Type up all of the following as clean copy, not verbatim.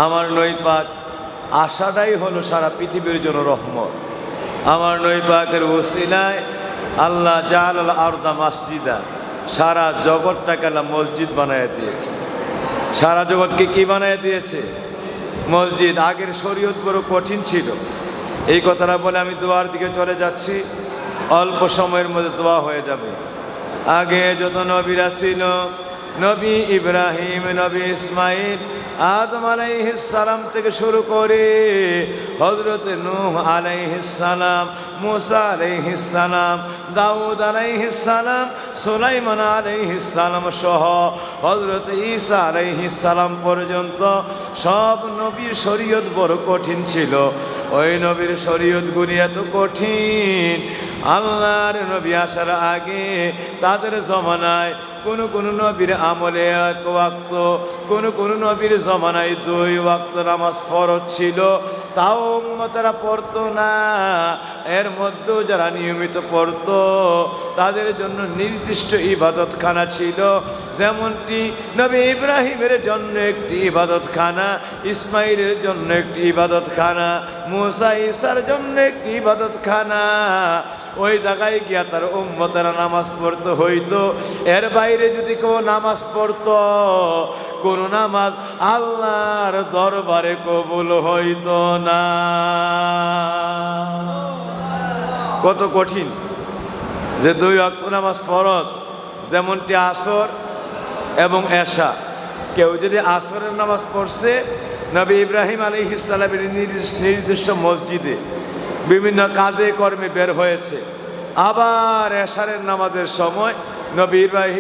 আমার নবী পাক আসাটাই হলো সারা পৃথিবীর জন্য রহমত। আমার নবী পাকের ওসিলায় আল্লাহ জাআলাল আরদা মাসজিদা, সারা জগৎটাকে আল্লাহ মসজিদ বানায় দিয়েছে। সারা জগৎকে কি বানায় দিয়েছে? মসজিদ। আগের শরীয়ত বড় কঠিন ছিল। এই কথাটা বলে আমি দোয়ার দিকে চলে যাচ্ছি, অল্প সময়ের মধ্যে দোয়া হয়ে যাবে। আগে যত নবীরা ছিল, নবী ইব্রাহিম, নবী ইসমাইল, আদম আলাইহিস সালাম থেকে শুরু করে হযরত নূহ আলাইহিস সালাম, মুসা আলাইহিস সালাম, দাউদ আলাইহিস সালাম, সুলাইমান আলাইহিস সালাম সহ হযরত ঈসা আলাইহিস সালাম পর্যন্ত সব নবীর শরীয়ত বড় কঠিন ছিল। ওই নবীর শরীয়তগুলি এত কঠিন, আল্লাহর নবী আসার আগে তাদের জমানায় কোন নবীর আমলে 1 ওয়াক্ত, কোন নবীর জমানায় 2 ওয়াক্ত নামাজ ফরজ ছিল, তাও উম্মতেরা পড়তো না। এর মধ্যেও যারা নিয়মিত পড়তো তাদের জন্য নির্দিষ্ট ইবাদতখানা ছিল। যেমনটি নবী ইব্রাহিমের জন্য একটি ইবাদতখানা, ইসমাইলের জন্য একটি ইবাদতখানা, মুসা ঈসার জন্য একটি ইবাদতখানা। ওই জায়গায় গিয়া তার উম্মতেরা নামাজ পড়তে হইতো। এর বাইরে যদি কেউ নামাজ পড়তো, কোন নামাজ আল্লাহর দরবারে কবুল হইতো না। কত কঠিন যে 2 ওয়াক্ত নামাজ ফরজ, যেমনটি আসর এবং এশা। কেউ যদি আসরের নামাজ পড়ছে, নবী ইব্রাহিম আলাইহিস সালামের নির্দিষ্ট মসজিদে বিভিন্ন কাজে কর্মে বের হয়েছে। আবার এশারের নামাজের সময় নবী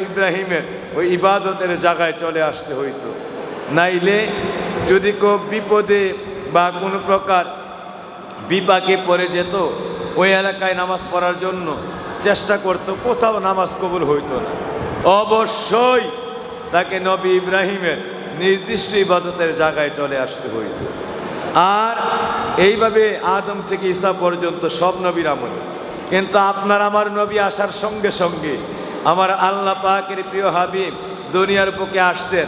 ইব্রাহিমের ওই ইবাদতের জায়গায় চলে আসতে হইতো। নাইলে যদি কেউ বিপদে বা কোনো প্রকার বিপাকে পড়ে যেত, ওই এলাকায় নামাজ পড়ার জন্য চেষ্টা করত, কোথাও নামাজ কবুল হইতো না। অবশ্যই তাকে নবী ইব্রাহিমের নির্দিষ্ট ইবাদতের জায়গায় চলে আসতে হইতো। আর এইভাবে আদম থেকে ঈসা পর্যন্ত সব নবীর আমলে। কিন্তু আপনার আমার নবী আসার সঙ্গে সঙ্গে আমার আল্লাহ পাকের প্রিয় হাবিব দুনিয়ার বুকে আসছেন।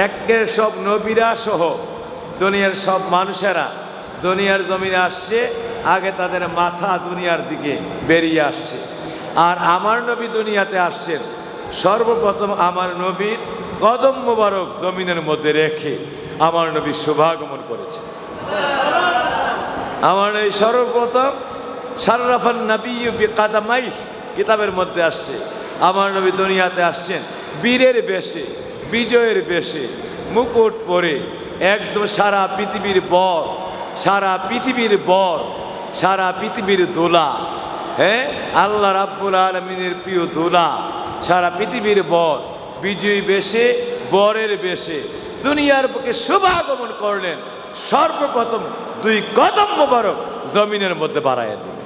একের সব নবীরা সহ দুনিয়ার সব মানুষেরা দুনিয়ার জমিনে আসছে, আগে তাদের মাথা দুনিয়ার দিকে বেরিয়ে আসছে। আর আমার নবী দুনিয়াতে আসছেন সর্বপ্রথম আমার নবীর কদম মোবারক জমিনের মধ্যে রেখে আমার নবী শুভাগমন করেছে। আমার নবী সর্বপ্রথম শাররাফান নবিয়্যু বিকাদামাই কিতাবের মধ্যে আসছে। আমার নবী দুনিয়াতে আসছেন বীরের বেশে, বিজয়ের বেশে, মুকুট পরে, একদম সারা পৃথিবীর বর, সারা পৃথিবীর বর, সারা পৃথিবীর দোলা। হ্যাঁ, আল্লাহ রাব্বুল আলামিনের প্রিয় দোলা, সারা পৃথিবীর বর, বিজয়ী বেশে, বরের বেশে দুনিয়ার বুকে শুভাগমন করলেন। সর্বপ্রথম 2 কদম মোবারক জমিনের মধ্যে বাড়াইয়া দিলেন।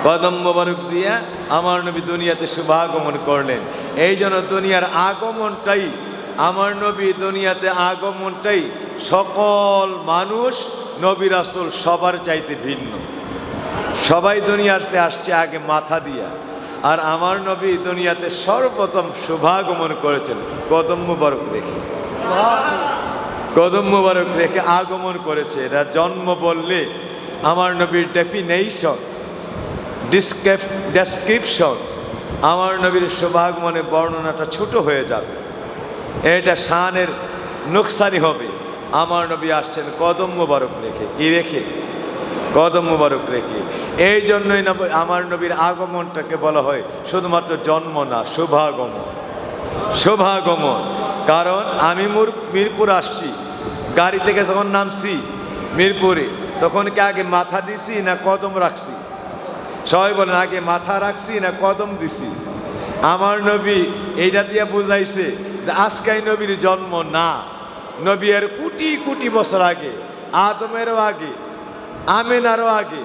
কদম মোবারক দিয়া আমার নবী দুনিয়াতে শুভাগমন করলেন। এই জন্য দুনিয়ার আগমনটাই, আমার নবী দুনিয়াতে আগমনটাই সকল মানুষ, নবী রাসূল সবার চাইতে ভিন্ন। সবাই দুনিয়াতে আসছে আগে মাথা দিয়া, আর আমার নবী দুনিয়াতে সর্বপ্রথম শুভাগমন করেছেন কদম মোবারক রেখে। কদম মোবারক রেখে আগমন করেছে। এরা জন্ম বললে আমার নবীর ডেফিনেশন, ডেসক্রিপশন, আমার নবীর শুভাগমনের বর্ণনাটা ছোট হয়ে যাবে, এটা শানের নুকসানি হবে। আমার নবী আসছেন কদম মোবারক রেখে। কি রেখে? কদম মোবারক রেখে। এই জন্যই আমার নবীর আগমনটাকে বলা হয় শুধুমাত্র জন্ম না, শুভাগমন। শুভাগমন। কারণ আমি মিরপুর আসছি, গাড়ি থেকে যখন নামছি মিরপুরে, তখন কি আগে মাথা দিছি না কদম রাখছি? সবাই বলেন আগে মাথা রাখছি না কদম দিছি? আমার নবী এইটা দিয়ে বুঝাইছে যে আজকাই নবীর জন্ম না, নবী এর কোটি কোটি বছর আগে, আদমেরও আগে, আমেনারও আগে,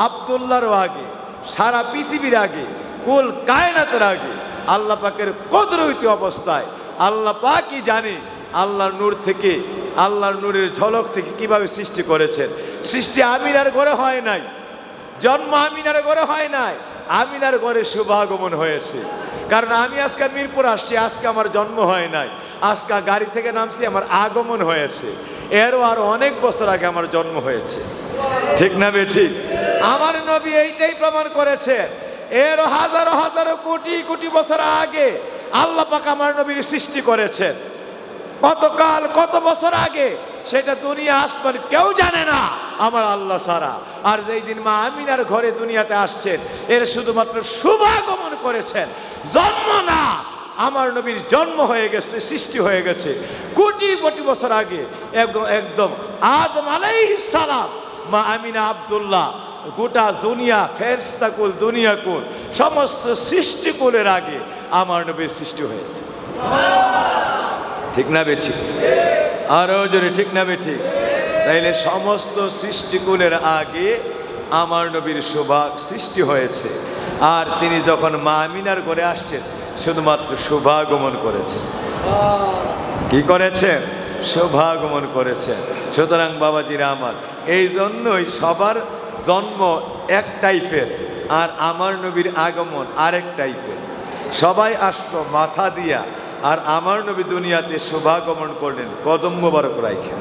আব্দুল্লাহরও আগে, সারা পৃথিবীর আগে, কুল কায়নাতের আগে আল্লাহ পাকের কুদরতি অবস্থায় আল্লাহ পাকই জানে আল্লাহর নূর থেকে, আল্লাহর নূরের ঝলক থেকে কিভাবে সৃষ্টি করেছেন। সৃষ্টি আমিনার ঘরে হয় নাই, জন্ম আমিনার ঘরে হয় নাই, আমিনার ঘরে শুভাগমন হয়েছে। কারণ আমি আজকে মিরপুর আসছি, আজকে আমার জন্ম হয় নাই, আজকে গাড়ি থেকে নামছি, আমার আগমন হয়েছে। এরও আরো অনেক বছর আগে আমার জন্ম হয়েছে। ঠিক না বেঠিক? আমার নবী এইটাই প্রমাণ করেছে। এরও হাজারো হাজারো কোটি কোটি বছর আগে আল্লাহ পাক আমার নবীর সৃষ্টি করেছেন। কতকাল কত বছর আগে সেটা দুনিয়া আসমান কেউ জানে না আমার আল্লাহ ছাড়া। আর যেই দিন মা আমিনার ঘরে দুনিয়াতে আসছেন, এর শুধুমাত্র শুভাগমন করেছেন, জন্ম না। আমার নবীর জন্ম হয়ে গেছে, সৃষ্টি হয়ে গেছে কোটি কোটি বছর আগে। একদম আদম আলাইহিস সালাম, মা আমিনা, আব্দুল্লাহ, গোটা দুনিয়া, ফেরেশতাকুল, দুনিয়াকুল, সমস্ত সৃষ্টিকুলের আগে আমার নবীর সৃষ্টি হয়েছে। ঠিক না বেঠিক? আরো জোরে ঠিক না বেঠিক? তাইলে সমস্ত সৃষ্টিকুলের আগে আমার নবীর সৃষ্টি হয়েছে। আর তিনি যখন মা আমিনার ঘরে আসছেন, শুধুমাত্র শুভাগমন করেছেন। কি করেছেন? শুভাগমন করেছেন। সুতরাং বাবাজিরা আমার, এই জন্যই সবার জন্ম এক টাইপের, আর আমার নবীর আগমন আরেক টাইপের। সবাই আসলো মাথা দিয়া, আর আমার নবী দুনিয়াতে শুভাগমন করলেন কদম মোবারক রাইখা।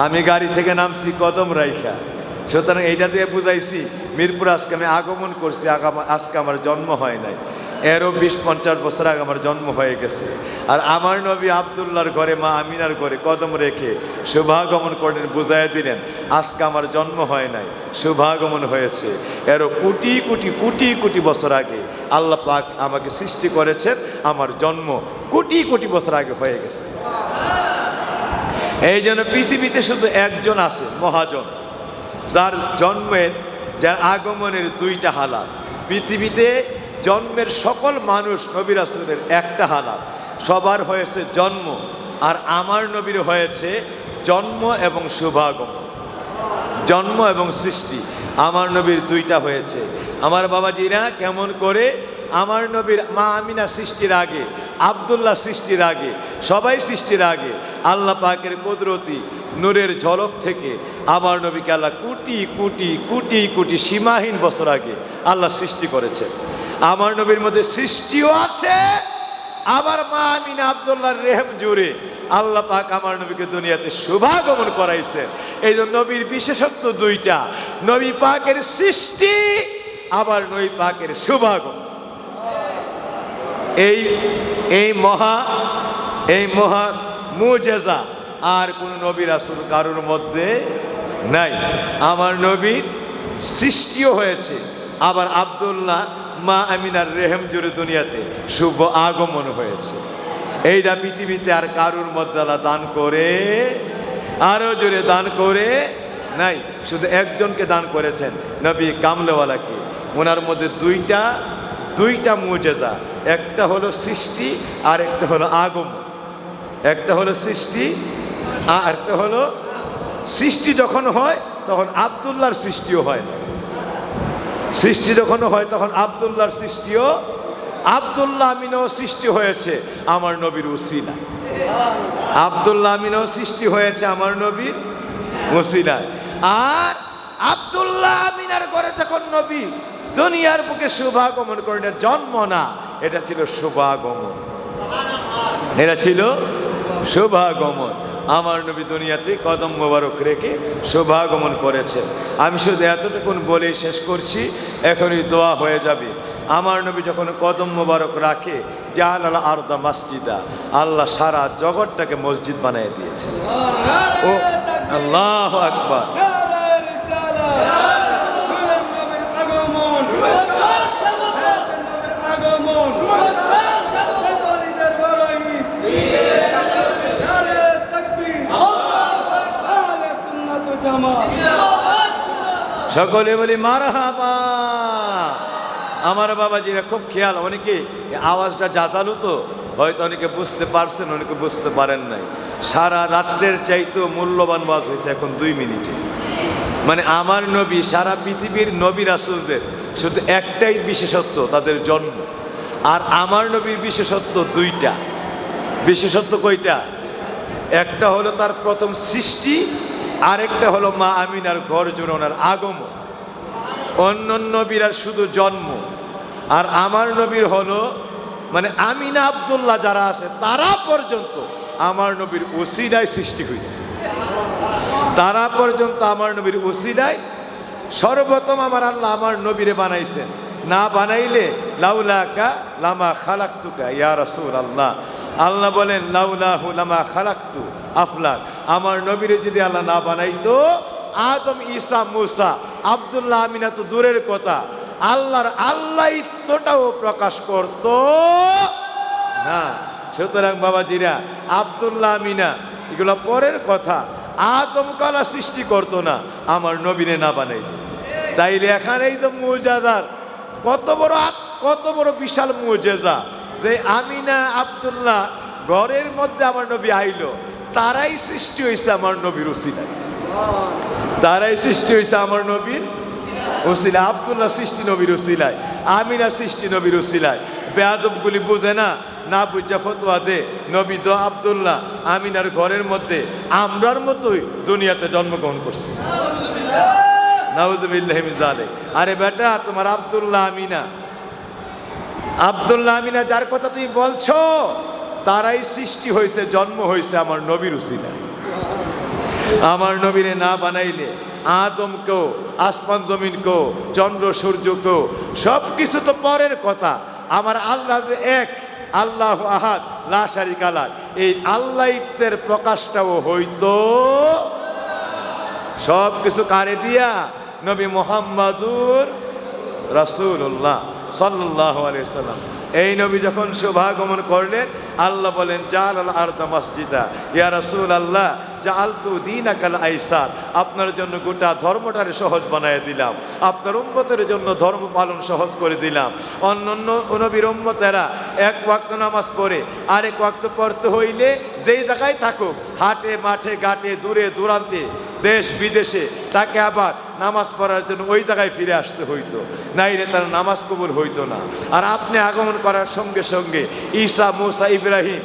আমি গাড়ি থেকে নামছি কদম রাইখা। সুতরাং এইটা দিয়ে বুঝাইছি মিরপুর আজকে আমি আগমন করছি, আজকে আমার জন্ম হয় নাই। এরও 20-50 বছর আগে আমার জন্ম হয়ে গেছে। আর আমার নবী আব্দুল্লাহর ঘরে, মা আমিনার ঘরে কদম রেখে শুভাগমন করলেন, বুঝাইয়া দিলেন আজকে আমার জন্ম হয় নাই, শুভাগমন হয়েছে। এরও কোটি কোটি কোটি কোটি বছর আগে আল্লাহ পাক আমাকে সৃষ্টি করেছেন, আমার জন্ম কোটি কোটি বছর আগে হয়ে গেছে। এই জন্য পৃথিবীতে শুধু একজন আছে মহাজন, যার জন্মের, যার আগমনের দুইটা হালাত। পৃথিবীতে জন্মের সকল মানুষ নবী রাসূলের একটা হালাত, সবার হয়েছে জন্ম। আর আমার নবীর হয়েছে জন্ম এবং শুভাগমন, জন্ম এবং সৃষ্টি। আমার নবীর দুইটা হয়েছে। আমার বাবাজিরা, কেমন করে? আমার নবীর মা আমিনা সৃষ্টির আগে, আব্দুল্লাহ সৃষ্টির আগে, সবাই সৃষ্টির আগে আল্লাহ পাকের কুদরতি নূরের ঝলক থেকে আমার নবীকে আল্লাহ কোটি কোটি কোটি কোটি সীমাহীন বছর আগে আল্লাহ সৃষ্টি করেছে। আমার নবীর মধ্যে সৃষ্টিও আছে, আবার মা আমিনা আব্দুল্লাহর রেহেম জুড়ে আল্লাহ পাক আমার নবীকে দুনিয়াতে শুভাগমন করাইছেন। এই জন্য নবীর বিশেষত্ব দুইটা, নবী পাকের সৃষ্টি, আবার নবী পাকের শুভাগমন। এই মহা মুজেজা আর কোন নবী রাসূল কারোর মধ্যে নাই। আমার নবীর সৃষ্টিও হয়েছে, আবার আব্দুল্লাহ মা আমিনার রেহেম জুড়ে দুনিয়াতে শুভ আগমন হয়েছে। এইটা পৃথিবীতে আর কারুর মধ্যে আল্লাহ দান করে, আরো জোরে দান করে নাই। শুধু একজনকে দান করেছেন, নবী কামলেওয়ালাকে। ওনার মধ্যে দুইটা মুজেজা, একটা হলো সৃষ্টি আর একটা হলো আগমন। একটা হলো সৃষ্টি আর একটা হলো সৃষ্টি। যখন হয় তখন আব্দুল্লাহর সৃষ্টিও হয় না। সৃষ্টি যখন হয় তখন আব্দুল্লাহর সৃষ্টিও, আব্দুল্লাহ আমিনও সৃষ্টি হয়েছে আমার নবীর উসিলায়। আব্দুল্লাহ আমিনও সৃষ্টি হয়েছে আমার নবীর উসিলায়। আর আব্দুল্লাহ আমিনার ঘরে যখন নবী দুনিয়ার বুকে শুভাগমন করলেন, জন্ম না, এটা ছিল শুভাগমন, এটা ছিল শুভাগমন। আমার নবী দুনিয়াতে কদম মোবারক রেখে শুভাগমন করেছেন। আমি শুধু এতটুকুন বলেই শেষ করছি, এখনই দোয়া হয়ে যাবে। আমার নবী যখন কদম মোবারক রাখে, জাআলাল আরদা মাসজিদা, আল্লাহ সারা জগৎটাকে মসজিদ বানিয়ে দিয়েছে। ও আল্লাহু আকবার। সকলে বলি মারহাবা। আমার বাবাজিরা খুব খেয়াল, অনেকে আওয়াজটা জাজালু তো হয়তো অনেকে বুঝতে পারছেন, অনেকে বুঝতে পারেন নাই। সারা রাত্রের চাইতেও মূল্যবান ওয়াজ হয়েছে এখন 2 মিনিটে। মানে আমার নবী, সারা পৃথিবীর নবী রাসূলদের শুধু একটাই বিশেষত্ব, তাদের জন্ম। আর আমার নবীর বিশেষত্ব দুইটা। বিশেষত্ব কয়টা? একটা হলো তার প্রথম সৃষ্টি, আরেকটা হলো মা আমিনার ঘর জুড়ে ওনার আগমন। অন্য নবীরা শুধু জন্ম, আর আমার নবীর হলো মানে আমিনা আব্দুল্লাহ যারা আছে তারা পর্যন্ত আমার নবীর ওসিলায় সৃষ্টি হয়েছে। তারা পর্যন্ত আমার নবীর ওসিলায় সর্বপ্রথম আমার আল্লাহ আমার নবীরে বানাইছেন। না বানাইলে লাউলাকা লামা খালাকতুকা ইয়া রাসূলুল্লাহ। আল্লাহ বলেন লাউলাহু লামা খালাকতু আফলাক। আমার নবীরে যদি আল্লাহ না বানাইতো, আদম, ঈসা, মুসা, আব্দুল্লাহ, আমিনা তো দূরের কথা, আল্লাহর আল্লাহিত্বটাও প্রকাশ করত না। সুতরাং বাবাজিরা, আব্দুল্লাহ, আমিনা এগুলো পরের কথা। আদম কালা সৃষ্টি করতো না আমার নবীরে না বানাই। তাইলে এখানেই তো মুজাদার কত বড় বিশাল মুজেজা যে আমিনা আব্দুল্লাহ ঘরের মধ্যে আমার নবী আইলো। তারাই সৃষ্টি হয়েছে আমার নবীর উসিলায়। তারাই সৃষ্টি হয়েছে আমার নবীর উসিলায়। আব্দুল্লাহ সৃষ্টি নবীর উসিলায়, আমিনা সৃষ্টি নবীর উসিলায়। বেয়াদবগুলি বুঝে না, না বুঝা ফতোয়া দে। নবী তো আব্দুল্লাহ আমিনার ঘরের মধ্যে আমরার মতোই দুনিয়াতে জন্মগ্রহণ করছে। নাউযুবিল্লাহি মিন যালিক। আরে বেটা, তোমার আব্দুল্লাহ আমিনা যার কথা তুমি বলছো, তারাই সৃষ্টি হয়েছে, জন্ম হয়েছে আমার নবীর উসিলায়। আমার নবীরে না বানাইলে আদমকেও, আসমান জমিনকেও, চন্দ্র সূর্যকেও, সব কিছু তো পরের কথা। আমার আল্লাহ যে এক, আল্লাহ আহাদ লা শারিকা লাহ, এই আল্লাহিত্বের প্রকাশটাও হইতো। সব কিছু কারে দিয়া? নবী মুহাম্মাদুর রাসূলুল্লাহ সাল্লাল্লাহু আলাইহি ওয়াসাল্লাম। এই নবী যখন শুভাগমন করলেন, আল্লাহ বলেন জাআলাল আরদা মাসজিদা ইয়া রাসূলুল্লাহ জাআলতু দীনাকাল আইসার। আপনার জন্য গোটা ধর্মটারে সহজ বানায় দিলাম, আপনার উম্মতের জন্য ধর্ম পালন সহজ করে দিলাম। অন্যান্য নবীর উম্মতেরা এক ওয়াক্ত নামাজ পড়ে, আরেক ওয়াক্ত পড়তে হইলে যেই জায়গায় থাকুক, হাটে মাঠে ঘাটে দূরে দূরান্তে দেশ বিদেশে, তাকে আবার নামাজ পড়ার জন্য ওই জায়গায় ফিরে আসতে হইতো, নাইলে তার নামাজ কবুল হইতো না। আর আপনি আগমন করার সঙ্গে সঙ্গে ঈসা, মুসা, ইব্রাহিম,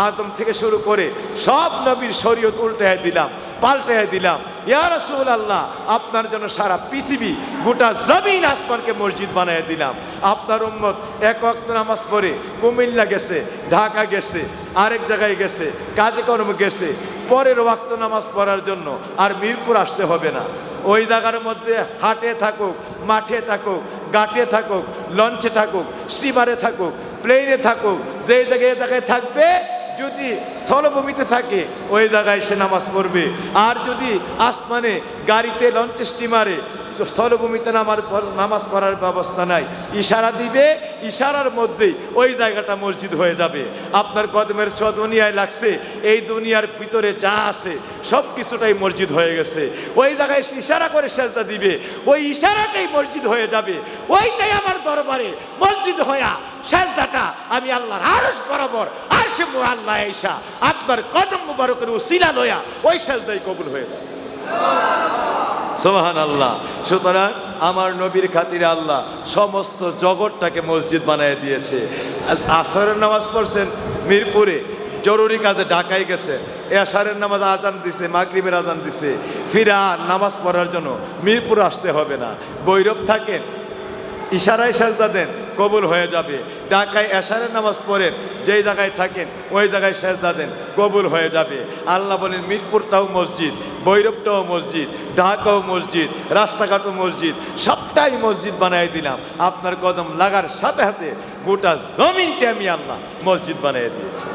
আদম থেকে শুরু করে সব নবীর শরীয়ত উল্টায় দিলাম, পাল্টায় দিলাম। ইয়া রাসূলুল্লাহ, আপনার জন্য সারা পৃথিবী, গোটা জমিন আসমানকে মসজিদ বানিয়ে দিলাম। আপনার উম্মত এক ওয়াক্ত নামাজ পড়ে কুমিল্লা গেছে, ঢাকা গেছে, আরেক জায়গায় গেছে, কাজে কর্মে গেছে, পরের ওয়াক্ত নামাজ পড়ার জন্য আর মিরপুর আসতে হবে না। ওই জায়গার মধ্যে হাটে থাকুক, মাঠে থাকুক, গাঠে থাকুক, লঞ্চে থাকুক, স্টিমারে থাকুক, প্লেনে থাকুক, যেই জায়গায় থাকবে, যদি স্থলভূমিতে থাকে ওই জায়গায় সে নামাজ পড়বে। আর যদি আসমানে, গাড়িতে, লঞ্চে, স্টিমারে, স্থলভূমিতে নামাজ পড়ার ব্যবস্থা নাই, ইশারা দিবে, ইশারার মধ্যেই ওই জায়গাটা মসজিদ হয়ে যাবে। আপনার কদমের ছোঁয়া দুনিয়ায় লাগছে, এই দুনিয়ার ভিতরে যা আছে সব কিছুটাই মসজিদ হয়ে গেছে। ওই জায়গায় ইশারা করে সেজদা দিবে, ওই ইশারাটাই মসজিদ হয়ে যাবে। ওইটাই আমার দরবারে মসজিদ হইয়া সেজদাটা আমি আল্লাহর আরশ বরাবর আরশে মুআল্লা আয়েশা আপনার কদম মুবারকের উসিলা লয়া ওই সেজদাই কবুল হয়ে যাবে। সুবহানাল্লাহ। সুতরাং আমার নবীর খাতিরে আল্লাহ সমস্ত জগৎটাকে মসজিদ বানিয়ে দিয়েছে। আসরের নামাজ পড়ছেন মিরপুরে, জরুরি কাজে ঢাকায় গেছে, এশারের নামাজ আজান দিছে, মাগরিবের আজান দিছে, ফিরা নামাজ পড়ার জন্য মিরপুর আসতে হবে না। বৈরব থাকেন, ইশারায় সেজদা দেন, কবুল হয়ে যাবে। ঢাকায় এশারের নামাজ পড়েন, যেই জায়গায় থাকেন ওই জায়গায় সেজদা দেন, কবুল হয়ে যাবে। আল্লাহ বলেন মিরপুরটাও মসজিদ, বৈরবটাও মসজিদ, ঢাকাও মসজিদ, রাস্তাঘাটও মসজিদ, সবটাই মসজিদ বানিয়ে দিলাম। আপনার কদম লাগার সাথে সাথে গোটা জমিনকে আমি আল্লাহ মসজিদ বানিয়ে দিয়েছি।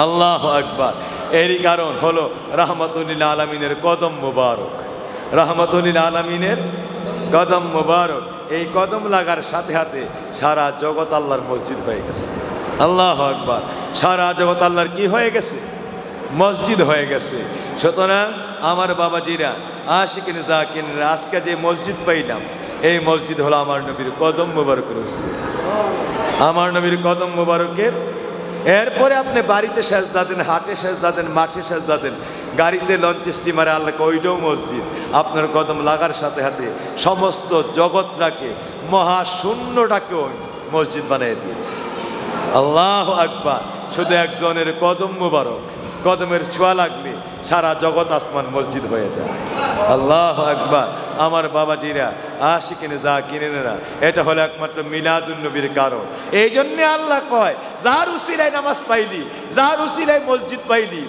আল্লাহু আকবার। এরই কারণ হলো রাহমাতুল লিল আলামিনের কদম মুবারক। রাহমাতুল লিল আলামিনের কদম মুবারক, এই কদম লাগার সাথে সাথে সারা জগৎ আল্লাহর মসজিদ হয়ে গেছে। আল্লাহু আকবার। সারা জগৎ আল্লাহর কি হয়ে গেছে? মসজিদ হয়ে গেছে। সুতরাং আমার বাবাজিরা, আশিকিন জাকিরিনরা, আজকে যে মসজিদ পাইলাম, এই মসজিদ হলো আমার নবীর কদম মুবারকের উসিলা, আমার নবীর কদম মুবারকের। এরপরে আপনি বাড়িতে সেজদা দেন, হাটে সেজদা দেন, মাঠে সেজদা দেন, গাড়িতে, লঞ্চে, স্টিমারে, আল্লাহকে ওইটাও মসজিদ। আপনার কদম লাগার সাথে সাথে সমস্ত জগৎটাকে, মহাশূন্যটাকেও মসজিদ বানিয়ে দিয়েছে। আল্লাহু আকবার। শুধু একজনের কদম মুবারক, কদমের ছোঁয়া লাগলে সারা জগৎ আসমান মসজিদ হয়ে যায়। আল্লাহ আকবার। আমার বাবাজিরা, আশিকিনে জাকিরিনেরা, এটা হলো একমাত্র মিলাদুন নবীর কারণ। এই জন্যে আল্লাহ কয়, যার উসিলায় নামাজ পাইলি, যার উসিলায় মসজিদ পাইলি,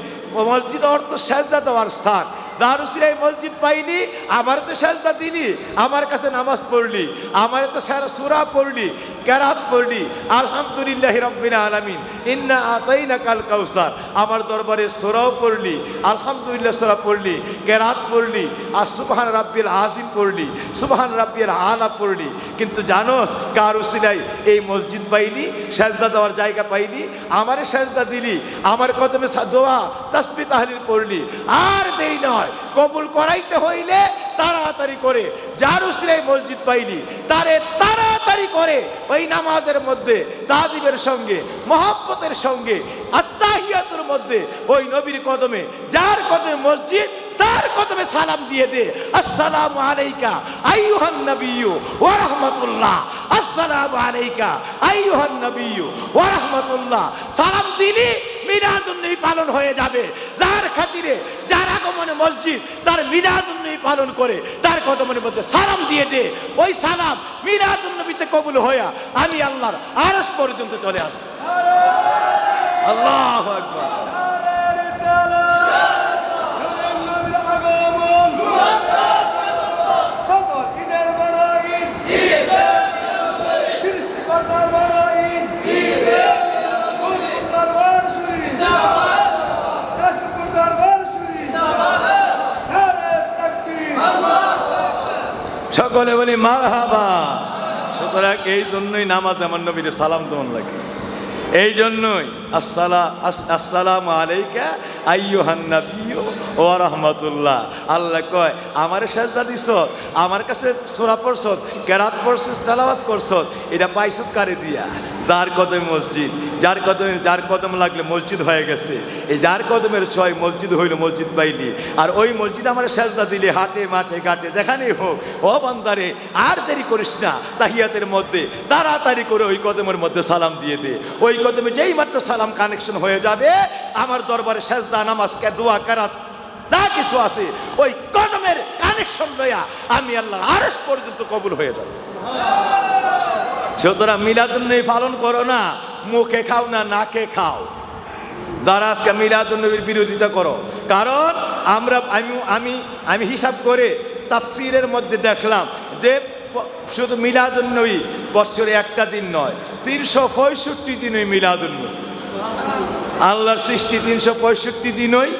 মসজিদ অর্থ সেজদা দেওয়ার স্থান, যার উসিলায় মসজিদ পাইলি, আমার তো সেজদা দিলি, আমার কাছে নামাজ পড়লি, আমার তো সূরা পড়লি, কেরাত পড়লি, আলহামদুলিল্লাহি রাব্বিল আলামিন, ইন্না আতাইনাকাল কাউসার, আমার দরবারে সূরাও পড়লি, আলহামদুলিল্লাহ সূরা পড়লি, কেরাত পড়লি, আর সুবহান রাব্বিল আযীম পড়লি, সুবহান রাব্বিল আলা পড়লি। কিন্তু জানোস কার উসিলায় এই মসজিদ পাইলি, সেজদা দেওয়ার জায়গা পাইলি, আমারে সেজদা দিলি, আমার কদমে দোয়া তাসবিহ তাহলিল পড়লি। আর দেরি নয়, কবুল করাইতে হইলে তাড়াতাড়ি করে যার উসিলায় মসজিদ পাইলি তারে তাড়াতাড়ি করে ওই নামাজের মধ্যে তাজিমের সঙ্গে, মহব্বতের সঙ্গে, আত্তাহিয়াতুর মধ্যে ওই নবীর কদমে, যার কদমে মসজিদ তার কদমে সালাম দিয়ে দে। আসসালামু আলাইকা আইয়ুহান নবিয়্যু ওয়া রাহমাতুল্লাহ, আসসালামু আলাইকা আইয়ুহান নবিয়্যু ওয়া রাহমাতুল্লাহ। সালাম দিলি মিলাদুন নবী পালন হয়ে যাবে। যার খাতিরে, যার আগমনে মসজিদ, তার মিলাদুন নবী পালন করে তার কদমের মধ্যে সালাম দিয়ে দে। ওই সালাম মিলাদুন নবীতে কবুল হইয়া আমি আল্লাহর আরশ পর্যন্ত চলে আসব। আল্লাহু আকবার। সকলে বলি মারহাবা। সুতরাং এই জন্যই নামাজ আমার নবীর সালাম দেওয়ান লাগে। এই জন্যই আসসালামু আলাইকা আইয়ুহান নাবিয়্যু ওয়া রাহমাতুল্লাহ। আল্লাহ কয়, আমারে সেজদা দিছ, আমার কাছে সূরা পড়ছ, কেরাত পড়ছ, তেলাওয়াত করছ, এটা পাইছত কারে দিয়া? যার কদমে মসজিদ, যার কদম লাগলে মসজিদ হয়ে গেছে। এই যার কদমের ছয় মসজিদ হইল, মসজিদ পাইলি। আর ওই মসজিদ আমার সেজদা দিলি, হাটে মাঠে ঘাটে যেখানেই হোক, ও বান্দারে আর দেরি করিস না, তাহিয়াতের মধ্যে তাড়াতাড়ি করে ওই কদমের মধ্যে সালাম দিয়ে দে। ওই কদমে যেই মাত্র সালাম কানেকশন হয়ে যাবে, আমার দরবারে সেজদা, নামাজ, দোয়া, কেরাত যা কিছু আছে ওই কদমের কানেকশন লইয়া আমি আল্লাহর আরশ পর্যন্ত কবুল হয়ে যাবে। সুতরাং মিলাদুন নবী পালন করো না, মুখে খাও না, নাকে খাও। যারা আজকে মিলাদুন নবীর বিরোধিতা করো, কারণ আমি হিসাব করে তাফসীরের মধ্যে দেখলাম যে শুধু মিলাদুন নবী বছরে একটা দিন নয়, 365 দিনই মিলাদুন নবী। আল্লাহর সৃষ্টি 365 দিনই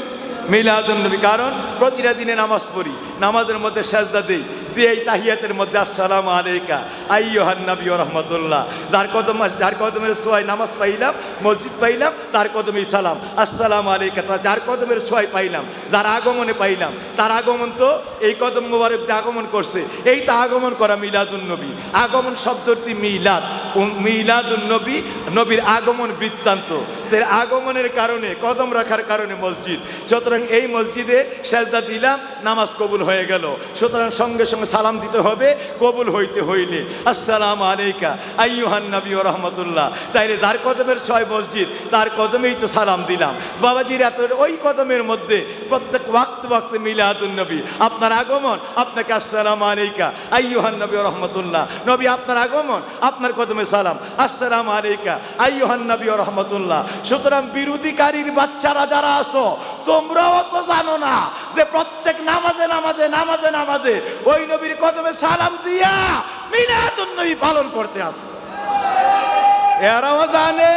মিলাদুন নবী। কারণ প্রতিটা দিনে নামাজ পড়ি, নামাজের মধ্যে সেজদা দেই, দিয়ে এই তাহিয়াতের মধ্যে আসসালামু আলাইকা আইয়ুহান নবী ওয়া রাহমাতুল্লাহ। যার কদমের ছোঁয়ায় নামাজ পাইলাম, মসজিদ পাইলাম, তার কদমেই সালাম, আসসালামু আলাইকা। যার কদমের ছোঁয়ায় পাইলাম, যার আগমনে পাইলাম, তার আগমন তো এই কদম মোবারক আগমন করছে, এই তা আগমন করা মিলাদুন নবী। আগমন শব্দটি মিলাদুন নবী, নবীর আগমন বৃত্তান্ত। আগমনের কারণে, কদম রাখার কারণে মসজিদ। সুতরাং এই মসজিদে সেজদা দিলাম, নামাজ কবুল হয়ে গেল। সুতরাং সঙ্গে সঙ্গে সালাম দিতে হবে কবুল হইতে হইলে। আসসালামু আলাইকা আইয়ুহান নবী ওয়া রাহমাতুল্লাহ। তাইলে যার কদমের ছয় মসজিদ, তার কদমেই তো সালাম দিলাম। বাবাজির এত ওই কদমের মধ্যে প্রত্যেক ওয়াক্তে মিলাদুন নবী। আপনার আগমন, আপনাকে আসসালামু আলাইকা আইয়ুহান নবী ওয়া রাহমাতুল্লাহ। নবী আপনার আগমন, আপনার কদমে সালাম, আসসালামু আলাইকা আইয়ুহান নবী ওয়া রাহমাতুল্লাহ। সুতরাং বিরোধীকারীর বাচ্চারা যারা আছো, তোমরাও তো জানো না যে প্রত্যেক নামাজে নামাজে নামাজে নামাজে ওই নবীর কদমে সালাম দিয়া মিলাদুন নবী পালন করতে আসো। এরাও জানে।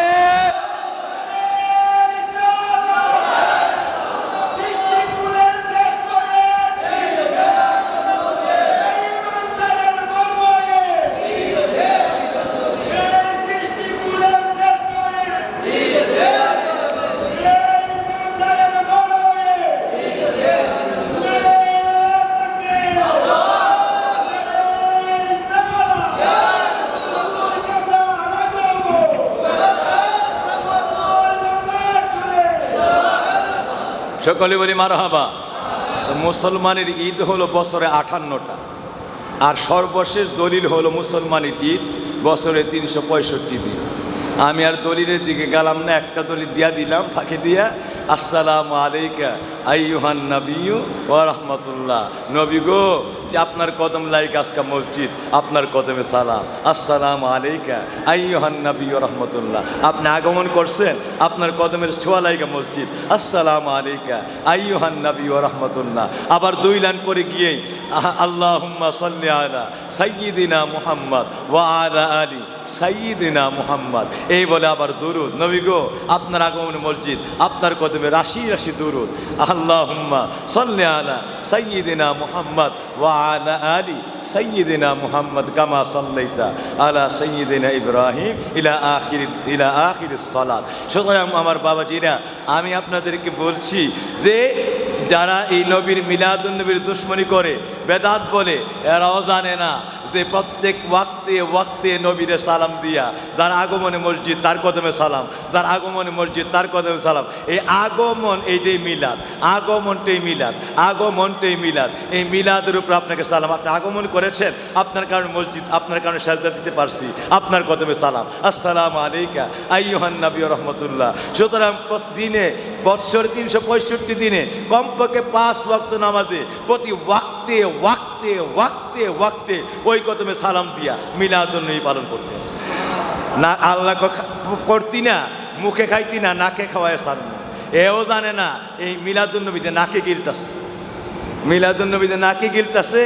সকলে বলি মারহাবা। মুসলমানের ঈদ হলো বছরে 58টা, আর সর্বশেষ দলিল হলো মুসলমানের ঈদ বছরে 365 দিন। আমি আর দলিলের দিকে গেলাম না, একটা দলিল দিয়া দিলাম ফাঁকি দিয়া। আসসালামু আলাইকা আইয়ুহান নাবিয়্যু ওয়া রাহমাতুল্লাহ। নবী গো, যে আপনার কদম লাইক আজকা মসজিদ, আপনার কদমে সালাম। আসসালামু আলাইকা আইয়ুহান নাবিয়্যু ওয়া রাহমাতুল্লাহ। আপনি আগমন করছেন, আপনার কদমের ছোঁয়া লাইকা মসজিদ। আসসালামু আলাইকা আইয়ুহান নাবিয়্যু ওয়া রাহমাতুল্লাহ। আবার 2 লাইন পরে গিয়েই আল্লাহুম্মা সাল্লি আলা সাইয়্যিদিনা মুহাম্মদ ওয়া আলা আলি সাইয়্যিদিনা মুহাম্মদ। এই বলে আবার দুরুদ। নবী গো, আপনার আগমনে মসজিদ, আপনার কদমে রাশি রাশি দুরুদ। আল্লাহুম্মা সাল্লি আলা সাইয়্যিদিনা মুহাম্মদ ওয়া আলা আলি সাইয়্যিদিনা মুহাম্মদ কামা সাল্লাইতা আলা সাইয়্যিদিনা ইব্রাহিম ইলা আখিরিস সালাত। সুতরাং আমার বাবাজিরা, আমি আপনাদেরকে বলছি যে যারা এই নবীর মিলাদুন নবীর দুশ্মনী করে, বেদাত বলে, এরাও জানে না যে প্রত্যেক ওয়াক্তে নবীরে সালাম দিয়া, যার আগমনে মসজিদ তার কদমে সালাম, যার আগমনে মসজিদ তার কদমে সালাম। এই আগমন এইটাই মিলাদ, আগমনটাই মিলাদ, আগমনটাই মিলাদ। এই মিলাদের উপর আপনাকে সালাম। আপনি আগমন করেছেন, আপনার কারণে মসজিদ, আপনার কারণে সাজদা দিতে পারছি, আপনার কদমে সালাম। আসসালামু আলাইকা আইয়ুহান নাবী ওয়া রাহমাতুল্লাহ। সুতরাং দিনে, বৎসরে 365 দিনে কমপক্ষে 5 ওয়াক্ত নামাজে প্রতি ওয়াক্তে ওয়াক্তে ওয়াক্তে ওয়াক্তে ওই কদমে সালাম দিয়া মিলাদুন নবী পালন করতে আসে। না আল্লাহ করতি না, মুখে খাইতি না, নাকে খাওয়ায় সালাম। এও জানে না এই মিলাদুন নবীতে নাকে গিলতাছে, মিলাদুন নবীতে নাকে গিলতাছে,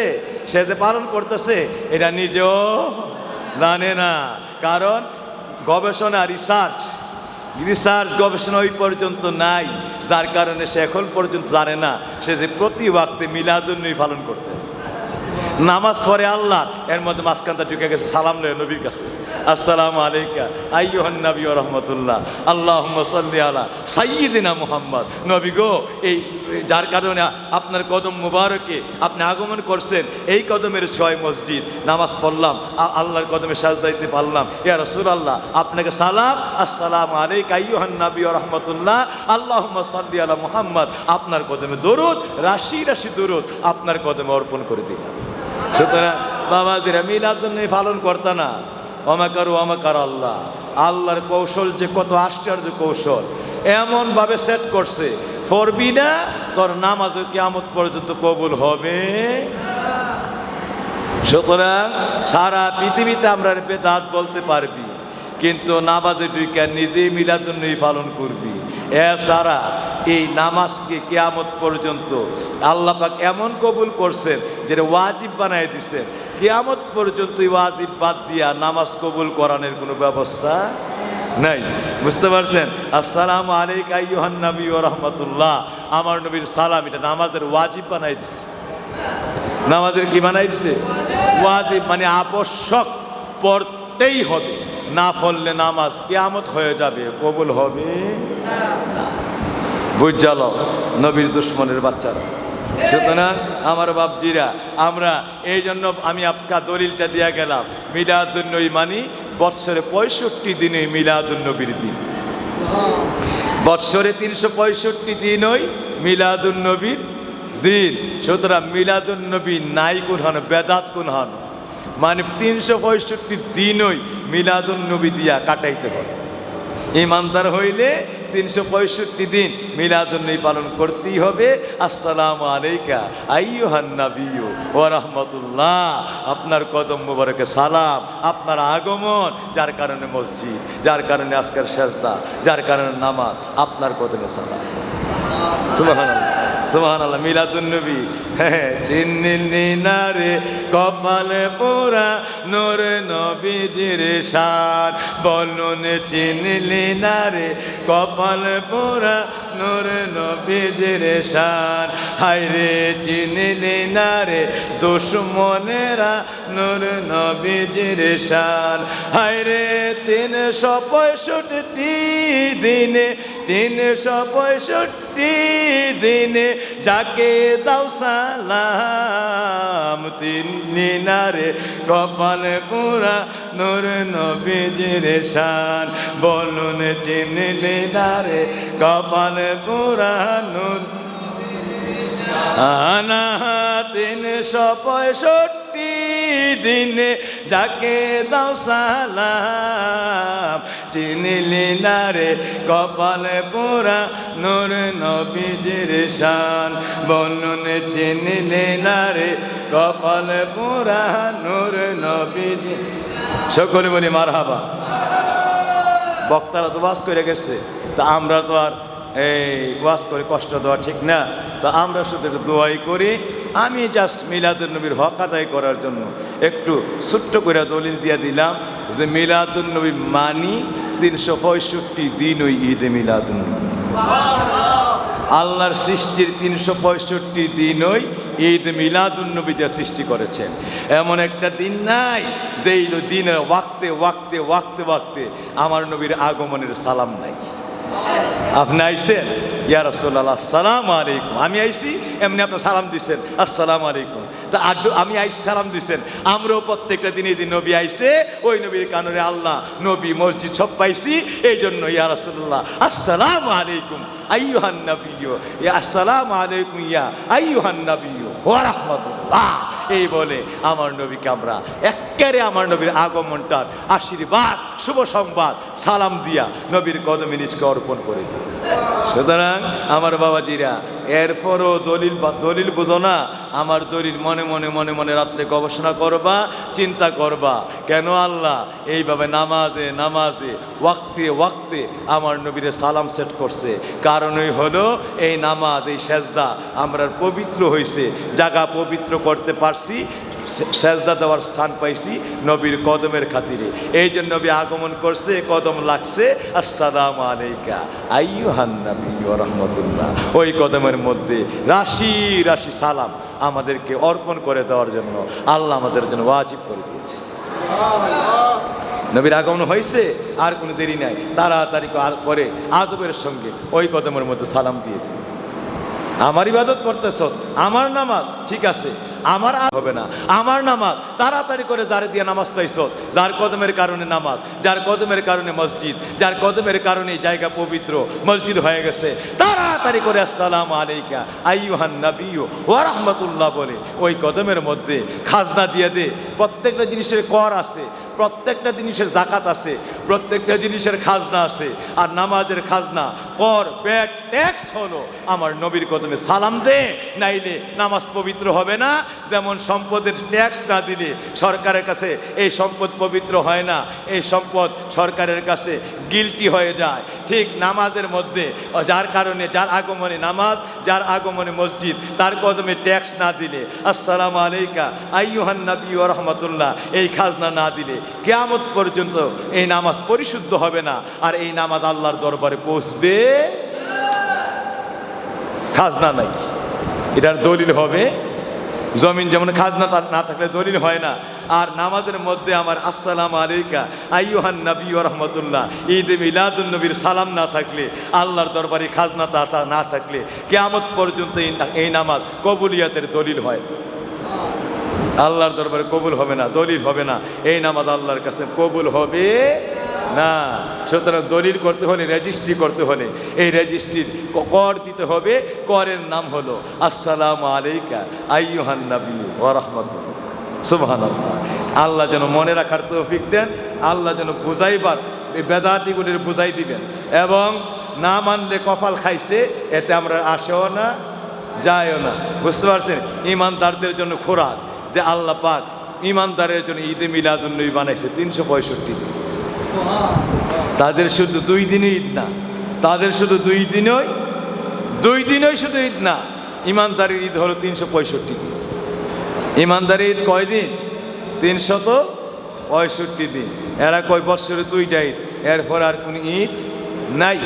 সে যে পালন করতেছে এটা নিজেও জানে না। কারণ গবেষণা, রিসার্চ গবেষণা ওই পর্যন্ত নাই, যার কারণে সে এখন পর্যন্ত জানে না সে যে প্রতি ওয়াক্তে মিলাদুন নবী পালন করতেছে। নামাজ পড়ে আল্লাহ, এর মধ্যে মাঝখানটা ঢুকে গেছে সালাম লয়ে নবীর কাছে। আসসালামু আলাইকা আইয়ুহান নাবী ওয়া রাহমাতুল্লাহ। আল্লাহুম্মা সাল্লি আলা সাইয়্যিদিনা মুহাম্মদ। নবী গো, এই যার কারণে আপনার কদম মুবারকে আপনি আগমন করছেন, এই কদমের ছোঁয়ায় মসজিদ, নামাজ পড়লাম, আল্লাহর কদমে সাজদা দিতে পারলাম। ইয়া রাসূলুল্লাহ, আপনাকে সালাম। আসসালামু আলাইকা আইয়ুহান নাবী ওয়া রাহমাতুল্লাহ। আল্লাহুম্মা সাল্লি আলা মুহাম্মদ। আপনার কদমে দরুদ, রাশি রাশি দরুদ আপনার কদমে অর্পণ করে দিলাম। সুতরাং বাবাজিরা, মিলাদুন নবী পালন করতে না, অমাকারু অমাকার আল্লাহ। আল্লাহর কৌশল যে কত আশ্চর্য কৌশল, এমনভাবে সেট করছে, পড়বি না তোর নামাজও কিয়ামত পর্যন্ত কবুল হবে। সুতরাং সারা পৃথিবীতে আমরা বেদাত বলতে পারবি, কিন্তু নামাজে ঢুকে নিজেই মিলাদুন নবী পালন করবি। এছাড়া এই নামাজকে কিয়ামত পর্যন্ত আল্লাহ পাক এমন কবুল করছেন যেটা ওয়াজিব বানাই দিচ্ছেন, কিয়ামত পর্যন্ত ওয়াজিব বাদ দিয়া নামাজ কবুল করানোর কোনো ব্যবস্থা নাই। বুঝতে পারছেন? আসসালামু আলাইকা আইয়ুহান নাবী ওয়া রাহমাতুল্লাহ। আমার নবীর সালাম, এটা নামাজের ওয়াজিব বানাই দিছে। নামাজের কি বানাই দিছে? ওয়াজিব, মানে আবশ্যক, পড়তেই হবে। না পড়লে নামাজ কিয়ামত হয়ে যাবে, কবুল হবে না। বুঝালো নবীর দুশ্মনের বাচ্চারা। সুতরাং আমার বাপজিরা, আমরা এই জন্য আমি আজকাল দলিলটা দিয়া গেলাম, মিলাদুন নবী মানি বৎসরে 65 দিনে মিলাদুন নবীর দিন। বৎসরে 365 দিনই মিলাদুন নবীর দিন। সুতরাং মিলাদুন নবী নাই কোন হন, বেদাত কোন হন, মানে 365 দিনই মিলাদুন নবী দিয়া কাটাইতে হবে। ইমানদার হইলে 365 দিন মিলাদুন নবী পালন করতেই হবে। আসসালামু আলাইকা আইয়ুহান নাবিয়্যু ওয়া রাহমাতুল্লাহ। আপনার কদম মুবারকে সালাম, আপনার আগমন, যার কারণে মসজিদ, যার কারণে আজকের সেজদা, যার কারণে নামাজ, আপনার কদমে সালাম। সুবহানাল্লাহ, সুবহানাল্লাহ। মিলাদুন নবী, চিনলি না রে কপালে পোড়া নূর নবীজির শান, বলুন চিনলি না রে কপালে পোড়া নূর নবীজির শান। হায় রে চিনলি না রে দুশমনেরা নূর নবীজির শান। হায় রে 365 দিনে, 365 দিনে যাকে দাও সালাম, তিনি না রে কপালে পুরা নূর নবীজির শান। বলুন চিনলি না রে কপালে পুরা নূর। আনা 365 দিনে যাকে দাও সালাম, চিনিলি না রে কপালে পোড়া নূর নবীজির শান বলুন চিনিলি না রে কপালে পোড়া নূর নবীজি সকলে বলি মারহাবা। বক্তারা তো ওয়াজ করে গেছে, তা আমরা তো আর এই ওয়াজ করে কষ্ট দেওয়া ঠিক না, তো আমরা শুধু একটু দোয়াই করি। আমি জাস্ট মিলাদুন নবীর হক আদায় করার জন্য একটু ছোট্ট করে দলিল দিয়ে দিলাম যে মিলাদুন নবী মানি 365 দিন ওই ঈদে মিলাদুন নবী। আল্লাহর সৃষ্টির 365 দিন ওই ঈদ মিলাদুন নবীতে সৃষ্টি করেছেন। এমন একটা দিন নাই যে এই দিনের ওয়াক্তে ওয়াক্তে ওয়াক্তে ওয়াক্তে আমার নবীর আগমনের সালাম নাই। আপনি আইসেন ইয়া রাসূলুল্লাহ আসসালামু আলাইকুম, আমি আইসি এমনি আপনি সালাম দিচ্ছেন আসসালামু আলাইকুম। তা আমি আইসি সালাম দিচ্ছেন, আমরাও প্রত্যেকটা দিন এই দিন নবী আইসে ওই নবীর কানরে আল্লাহ নবী মসজিদ সব পাইছি, এই জন্য ইয়া রাসূলুল্লাহ আসসালামু আলাইকুম আইয়ুহান নাবিয়্যু, ইয়া আসসালামু আলাইকুম ইয়া আইয়ুহান নাবিয়্যু ওয়া রাহমাতুল্লাহ। এই বলে আমার নবীকে আমরা এক্কারে আমার নবীর আগমনটার আশীর্বাদ শুভ সংবাদ সালাম দিয়া নবীর কদমে নিজকে অর্পণ করে দিই। সুতরাং আমার বাবাজিরা এরপরও দলিল বুঝো না, আমার দলিল মনে মনে মনে মনে রাত্রে গবেষণা করবা, চিন্তা করবা কেন আল্লাহ এইভাবে নামাজে নামাজে ওয়াক্তে ওয়াক্তে আমার নবীর সালাম সেট করছে। কারণই হলো এই নামাজ এই সেজদা আমরা পবিত্র হয়েছে, জায়গা পবিত্র করতে পারছি, সেজদা দেওয়ার স্থান পাইছি নবীর কদমের খাতিরে। এই জন্য নবী আগমন করছে, কদম লাগছে আসসালামু আলাইকা আইয়ুহান নাবিয়্যু ওয়া রাহমাতুল্লাহ। ওই কদমের মধ্যে রাশি রাশি সালাম আমাদেরকে অর্পণ করে দেওয়ার জন্য আল্লাহ আমাদের জন্য ওয়াজিব করে দিয়েছে। নবীর আগমন হয়েছে, আর কোনো দেরি নাই, তাড়াতাড়ি করে আদবের সঙ্গে ওই কদমের মধ্যে সালাম দিয়ে দিন। আমার ইবাদত করতেছ, আমার নামাজ ঠিক আছে, আমার হবে না, আমার নামাজ তাড়াতাড়ি করে যারে দিয়ে নামাজ পাইছ, যার কদমের কারণে নামাজ, যার কদমের কারণে মসজিদ, যার কদমের কারণে জায়গা পবিত্র মসজিদ হয়ে গেছে, তাড়াতাড়ি করে আসসালামু আলাইকা আইয়ুহান নাবিয়্যু ওয়া রাহমাতুল্লাহ বলে ওই কদমের মধ্যে খাজনা দিয়ে দে। প্রত্যেকটা জিনিসের কর আছে, প্রত্যেকটা জিনিসের জাকাত আছে, প্রত্যেকটা জিনিসের খাজনা আছে, আর নামাজের খাজনা কর ব্যাট ট্যাক্স হলো আমার নবীর কদমে সালাম দে, নাইলে নামাজ পবিত্র হবে না। যেমন সম্পদের ট্যাক্স না দিলে সরকারের কাছে এই সম্পদ পবিত্র হয় না, এই সম্পদ সরকারের কাছে গিলটি হয়ে যায়, ঠিক নামাজের মধ্যে যার কারণে যার আগমনে নামাজ, যার আগমনে মসজিদ, তার কদমে ট্যাক্স না দিলে আসসালামু আলাইকা আইয়ুহান নাবিয়্যু ওয়া রাহমাতুল্লাহ এই খাজনা না দিলে কিয়ামত পর্যন্ত এই নামাজ পরিশুদ্ধ হবে না, আর এই নামাজ আল্লাহর দরবারে পৌঁছবে। খাজনা নাই, এটার দলিল হবে জমিন যেমন খাজনা না থাকলে দলিল হয় না। আর নামাজের মধ্যে আমার আসসালামু আলাইকা আইয়ুহান নাবিয়্যু ওয়া রাহমাতুল্লাহ ঈদে মিলাদুন নবীর সালাম না থাকলে, আল্লাহর দরবারে খাজনা না থাকলে কিয়ামত পর্যন্ত এই নামাজ কবুলিয়াতের দলিল হয়, আল্লাহর দরবারে কবুল হবে না, দলিল হবে না, এই নামাজ আল্লাহর কাছে কবুল হবে না। সুতরাং দলিল করতে হলে, রেজিস্ট্রি করতে হলে এই রেজিস্ট্রির কর দিতে হবে। করের নাম হলো আসসালামু আলাইকা আইয়ুহান নাবিয়্যু ওয়া রাহমাতুল্লাহ। সুবহানাল্লাহ। আল্লাহ যেন মনে রাখার তৌফিক দেন, আল্লাহ যেন বুঝাইবার এই বেদাতিগুলির বুঝাই দিবেন, এবং না মানলে কপাল খাইছে এতে আমরা আসেও না যায়ও না। বুঝতে পারছেন? ইমানদারদের জন্য খোরাক যে আল্লাহ পাক ইমানদারের জন্য ঈদে মিলাদুন নবী বানাইছে 365 দিন। তাদের শুধু 2 দিনই ঈদ না, তাদের শুধু 2 দিনই শুধু ঈদ না, ইমানদারের ঈদ হলো 365 দিন। ইমানদারের ঈদ কয় দিন? 365 দিন। এরা কয় বৎসরে 2টা ঈদ, এরপর আর কোন ঈদ নাই।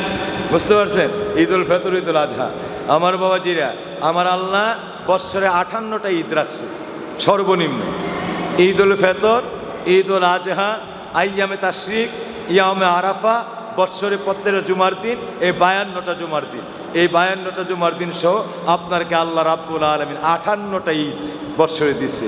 বুঝতে পারছেন? ঈদ উল ফিতর, ঈদ উল আজহা। আমার বাবাজিরা, আমার আল্লাহ বৎসরে 58টা ঈদ রাখছে সর্বনিম্ন। ঈদ উল ফিতর, ঈদ উল আজহা, আইয়ামে তাশরিক, ইয়ামে আরাফা, বৎসরে প্রত্যেকটা জুমার দিন, এই 52টা জুমার দিন, এই 52টা জুমার দিন সহ আপনাকে আল্লাহ রাব্বুল আলামিন 58টা ঈদ বৎসরে দিছে।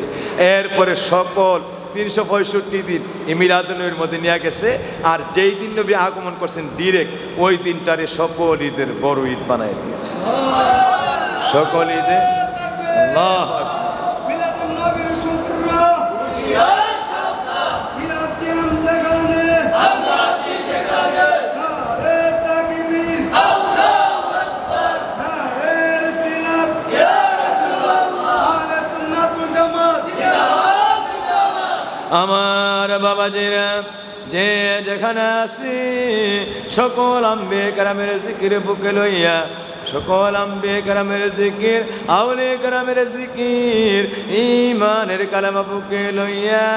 এরপরে সকল 365 দিন মিলাদুন নবীর মধ্যে নিয়ে গেছে। আর যেই দিন নবী আগমন করছেন ডিরেক্ট ওই দিনটারে সকল ঈদের বড় ঈদ বানায় দিয়েছে। সকল ঈদে আল্লাহ মিলাদুন নবীর সূত্র আমার বাবাজিরা যে যেখানে আসি সকল আম্বে কারামের জিকির বুকে লইয়া সকল আম্বে কারামের জিকির আউলে কারামের জিকির ইমানের কালামা বুকে লইয়া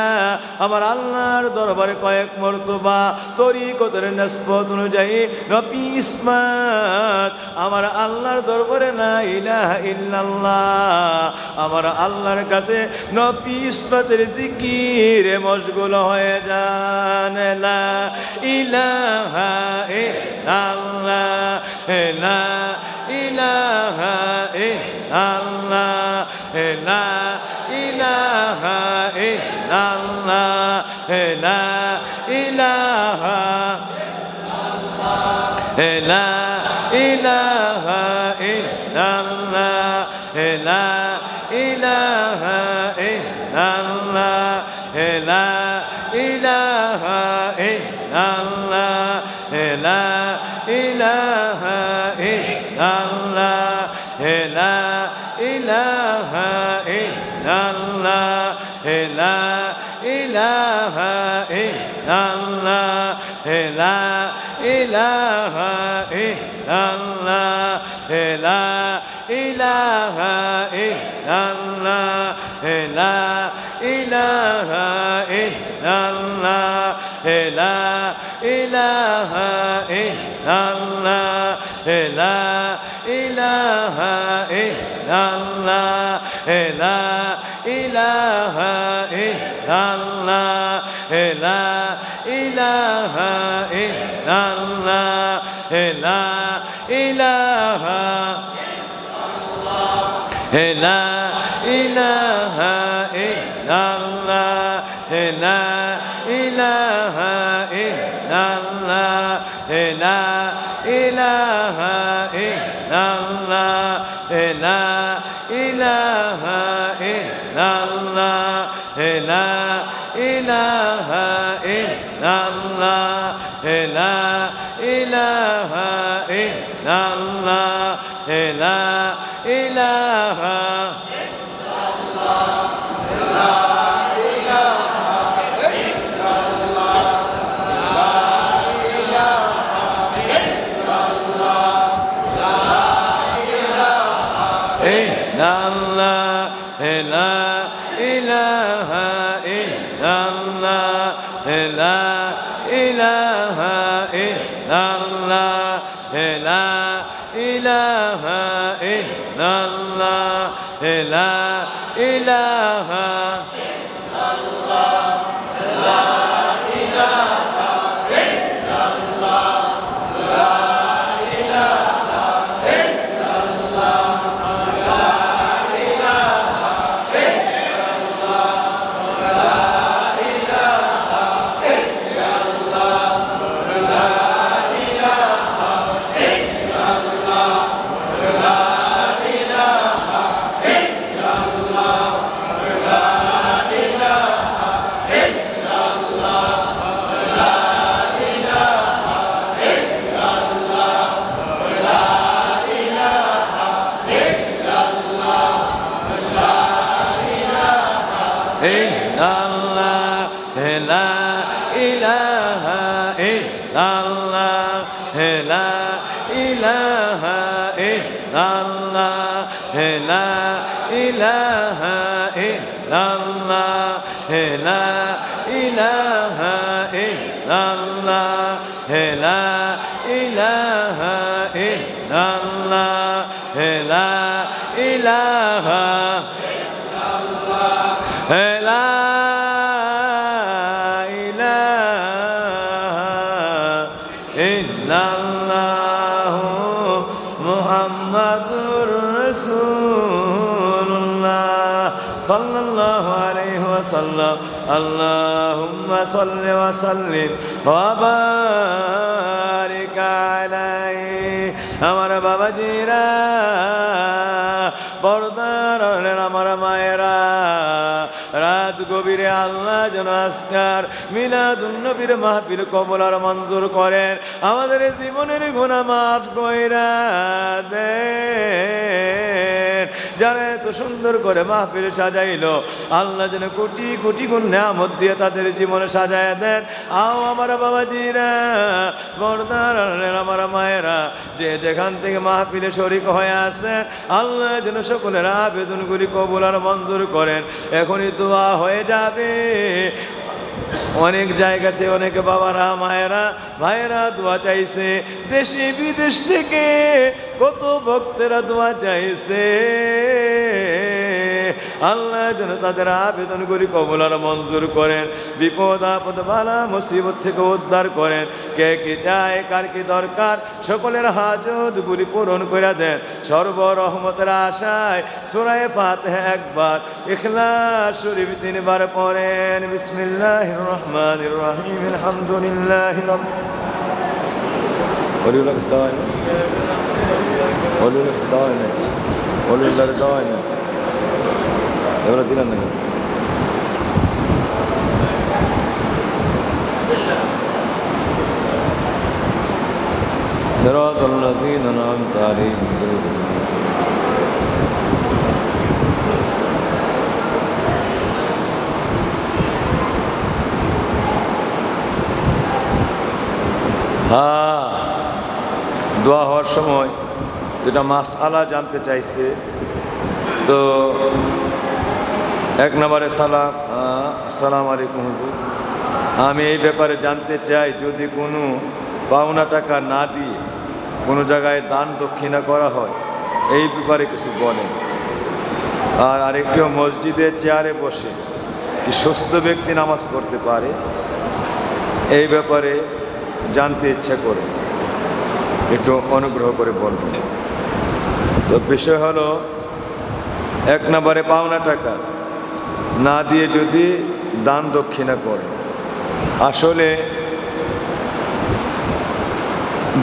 আমার আল্লাহর দরবারে কয়েক মর্তবা তরিকতের নিসবত অনুযায়ী নবী ইসমাত আমার আল্লাহর দরবারে লা ইলাহা ইল্লাল্লাহ আমার আল্লাহর কাছে নবী ইসমাতের জিকিরে মশগুল হয়ে যান লা ইলাহা ইল্লাল্লাহ লা ইলাহা ইল্লাল্লাহ লা ইলাহা ইল্লাল্লাহ লা ইলাহা লা ইলাহা ইল্লাল্লাহ লা ইলাহা ইল্লাল্লাহ লা ইলাহা ইল্লাল্লাহ লা ইলাহা ইল্লাল্লাহ লা ইলাহা ইল্লাল্লাহ লা ইলাহা ইল্লাল্লাহ লা ইলাহা ইল্লাল্লাহ লা ইলাহা ইল্লাল্লাহ লা ইলাহা ইল্লাল্লাহ লা ইলাহা ইল্লাল্লাহ লা ইলাহা ইল্লাল্লাহ লা ইলাহা ইল্লাল্লাহ লা ইলাহা ইল্লাল্লাহ লা ইলাহা লা ইলাহা ইল্লাল্লাহ লা ইলাহা ইল্লাল্লাহ লা ইলাহা ইল্লাল্লাহ লা ইলাহা ইল্লাল্লাহ লা ইলাহা ইল্লাল্লাহ লা ইলাহা ইল্লাল্লাহ লা ইলাহা اللهم صل وسلم وبارك عليه আমার বাবাজিরা পর্দার আমার মায়েরা রাত গভীরে আল্লাহ যেন আজকার মিলাদুন নবীর মাহফিল কবুল আর মঞ্জুর করেন আমাদের জীবনের গুনাহ মাফ কইরা দেন যারা এত সুন্দর করে মাহফিল সাজাইলো, আল্লাহ যেন কোটি কোটি গুণ নিয়ামত দিয়ে তাদের জীবনে সাজায় দেন। আও আমার বাবাজিরা, বর্দারা, আমার মায়েরা, যে যেখান থেকে মাহফিলে শরীক হয়ে আছে, আল্লাহ যেন সকলের আবেদনগুলি কবুল আর মঞ্জুর করেন। এখনই দোয়া হয়ে যাবে। অনেক জায়গাতে অনেক বাবারা, মায়েরা, ভাইয়েরা দোয়া চাইছে, দেশে বিদেশ থেকে কত ভক্তেরা দোয়া চাইছে। আল্লাহ যেন তাদের আবেদনগুলি কবুল আর মঞ্জুর করেন, বিপদ আপদ বালা মুসিবত থেকে উদ্ধার করেন। কে কি চায়, কার কি দরকার, সকলের হাজতগুলি পূরণ করে দেন। সর্বরহমতের আশায় সূরা ফাতিহা একবার, ইখলাস শরীফ 3 বার পড়েন। বিসমিল্লাহির রহমানির রহিম, আলহামদুলিল্লাহি এবার দিলাম না। সিরাতাল লাযীনা আন'আমতা আলাইহিম। দোয়া হওয়ার সময় যেটা মাসআলা জানতে চাইছে, তো 1 নম্বরে সালাম, আসসালামু আলাইকুম হুজুর, আমি এই ব্যাপারে জানতে চাই, যদি কোনো পাওনা টাকা না দিয়ে কোনো জায়গায় দান দক্ষিণা করা হয়, এই ব্যাপারে কিছু বলেন। আর আরেকটিও, মসজিদে চেয়ারে বসে কি সুস্থ ব্যক্তি নামাজ পড়তে পারে, এই ব্যাপারে জানতে ইচ্ছা করে, একটু অনুগ্রহ করে বলবেন। তো বিষয় হলো, 1 নম্বরে পাওনা টাকা না দিয়ে যদি দান দক্ষিণা করে, আসলে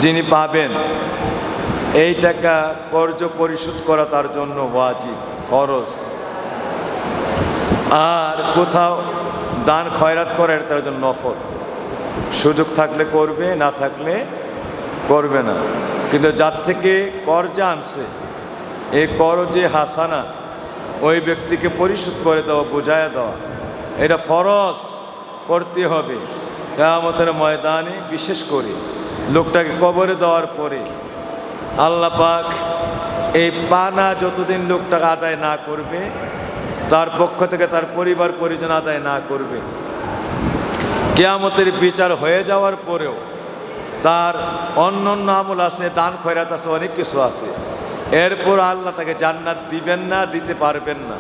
যিনি পাবেন এই টাকা কর্জ পরিশোধ করা তার জন্য ওয়াজিব, ফরজ। আর কোথাও দান খয়রাত করার তার জন্য নফল। সুযোগ থাকলে করবে, না থাকলে করবে না। কিন্তু যার থেকে কর্জা আনছে, এই করজে হাসানা ওই ব্যক্তিকে পরিশোধ করে দেওয়া, বুঝাইয়া দেওয়া, এটা ফরজ করতে হবে। কিয়ামতের ময়দানে বিশেষ করে লোকটাকে কবরে দেওয়ার পরে আল্লাহ পাক এই পানা যতদিন লোকটাকে আদায় না করবে, তার পক্ষ থেকে তার পরিবার পরিজন আদায় না করবে, কিয়ামতের বিচার হয়ে যাওয়ার পরেও তার অন্য আমল আছে, দান খয়রাত আছে, অনেক কিছু আছে, এরপর আল্লাহ তাকে জান্নাত দিবেন না, দিতে পারবেন না।